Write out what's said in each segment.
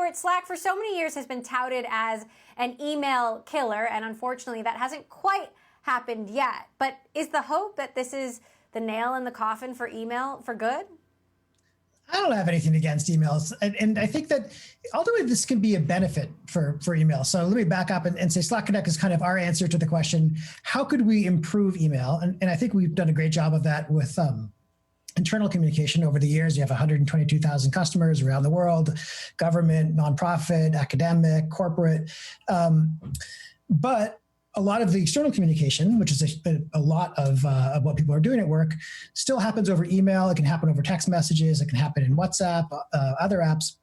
Stewart, Slack for so many years has been touted as an email killer, and unfortunately that hasn't quite happened yet. But is the hope that this is the nail in the coffin for email for good? I don't have anything against emails. And I think that ultimately this can be a benefit for email. So let me back up and say Slack Connect is kind of our answer to the question, how could we improve email? And I think we've done a great job of that with internal communication over the years. You have 122,000 customers around the world, government, nonprofit, academic, corporate. But a lot of the external communication, which is a lot of what people are doing at work, still happens over email. It can happen over text messages. It can happen in WhatsApp, other apps.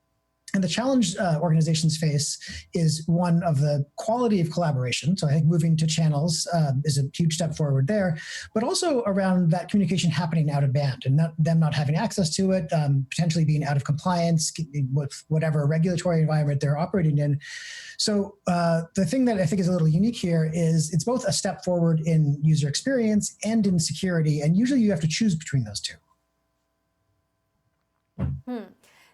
And the challenge organizations face is one of the quality of collaboration. So I think moving to channels is a huge step forward there, but also around that communication happening out of band and them not having access to it, potentially being out of compliance with whatever regulatory environment they're operating in. So the thing that I think is a little unique here is it's both a step forward in user experience and in security. And usually you have to choose between those two.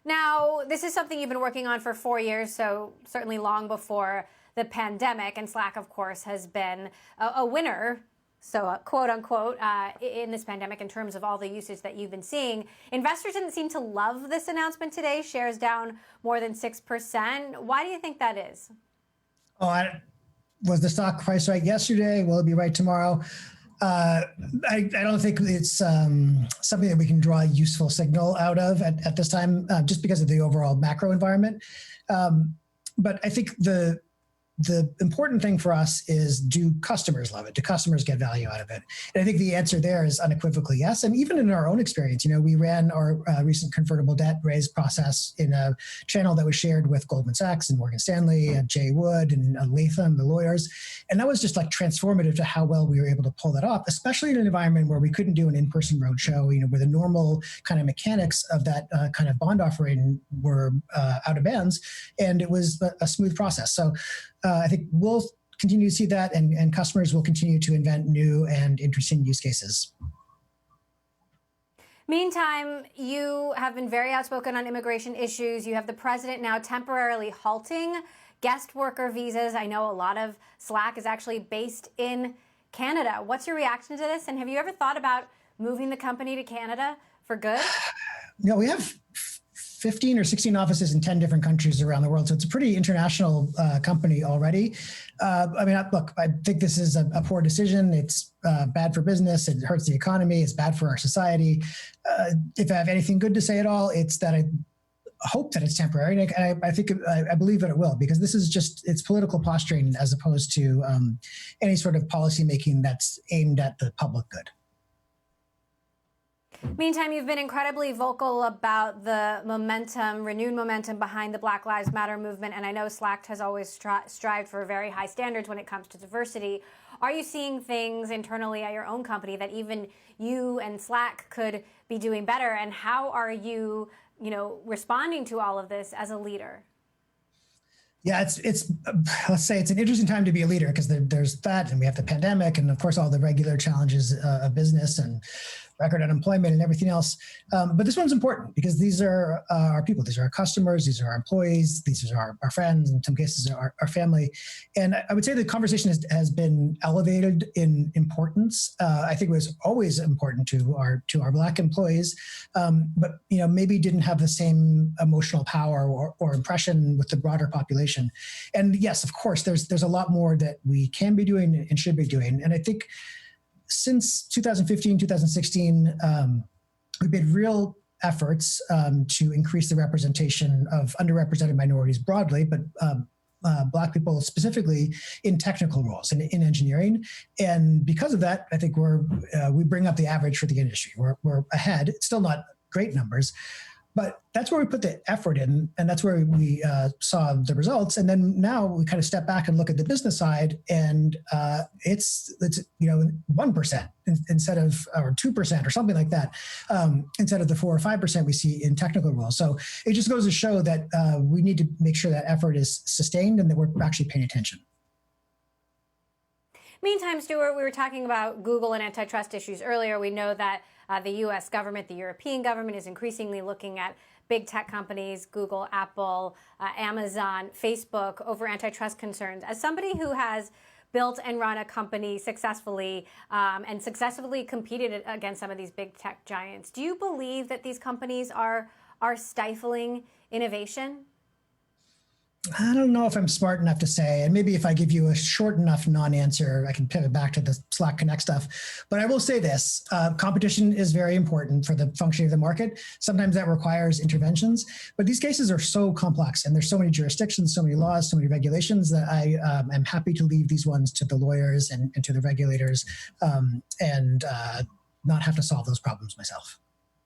Now, this is something you've been working on for 4 years, so certainly long before the pandemic. And Slack, of course, has been a winner, so quote unquote, in this pandemic in terms of all the usage that you've been seeing. Investors didn't seem to love this announcement today. Shares down more than 6%. Why do you think that is? Was the stock price right yesterday? Will it be right tomorrow? I don't think it's something that we can draw a useful signal out of at this time, just because of the overall macro environment. But I think the important thing for us is, do customers love it? Do customers get value out of it? And I think the answer there is unequivocally yes. And even in our own experience, we ran our recent convertible debt raise process in a channel that was shared with Goldman Sachs and Morgan Stanley and Jay Wood and Latham, the lawyers. And that was just like transformative to how well we were able to pull that off, especially in an environment where we couldn't do an in-person roadshow, where the normal kind of mechanics of that kind of bond offering were out of bounds. And it was a smooth process. So I think we'll continue to see that, and customers will continue to invent new and interesting use cases. Meantime, you have been very outspoken on immigration issues. You have the president now temporarily halting guest worker visas. I know a lot of Slack is actually based in Canada. What's your reaction to this? And have you ever thought about moving the company to Canada for good? No, we have 15 or 16 offices in 10 different countries around the world. So it's a pretty international company already. Look, I think this is a poor decision. It's bad for business. It hurts the economy. It's bad for our society. If I have anything good to say at all, it's that I hope that it's temporary. And I believe that it will, because this is it's political posturing as opposed to any sort of policy making that's aimed at the public good. Meantime, you've been incredibly vocal about the renewed momentum behind the Black Lives Matter movement. And I know Slack has always strived for very high standards when it comes to diversity. Are you seeing things internally at your own company that even you and Slack could be doing better? And how are you, responding to all of this as a leader? Yeah, let's say it's an interesting time to be a leader, because there's that, and we have the pandemic, and of course all the regular challenges of business and record unemployment and everything else. But this one's important because these are our people. These are our customers. These are our employees. These are our friends. In some cases, our family. And I would say the conversation has been elevated in importance. I think it was always important to our Black employees, but maybe didn't have the same emotional power or impression with the broader population. And yes, of course, there's a lot more that we can be doing and should be doing. And I think since 2015, 2016, we've made real efforts to increase the representation of underrepresented minorities broadly, but Black people specifically in technical roles and in engineering. And because of that, I think we bring up the average for the industry. We're ahead. It's still not great numbers, but that's where we put the effort in, and that's where we saw the results. And then now we kind of step back and look at the business side, and it's 1% instead of, or 2% or something like that, instead of the 4 or 5% we see in technical roles. So it just goes to show that we need to make sure that effort is sustained and that we're actually paying attention. Meantime, Stewart, we were talking about Google and antitrust issues earlier. We know that the U.S. government, the European government, is increasingly looking at big tech companies, Google, Apple, Amazon, Facebook, over antitrust concerns. As somebody who has built and run a company successfully and successfully competed against some of these big tech giants, do you believe that these companies are stifling innovation? I don't know if I'm smart enough to say, and maybe if I give you a short enough non-answer, I can pivot back to the Slack Connect stuff. But I will say this, competition is very important for the functioning of the market. Sometimes that requires interventions, but these cases are so complex and there's so many jurisdictions, so many laws, so many regulations that I am happy to leave these ones to the lawyers and to the regulators and not have to solve those problems myself.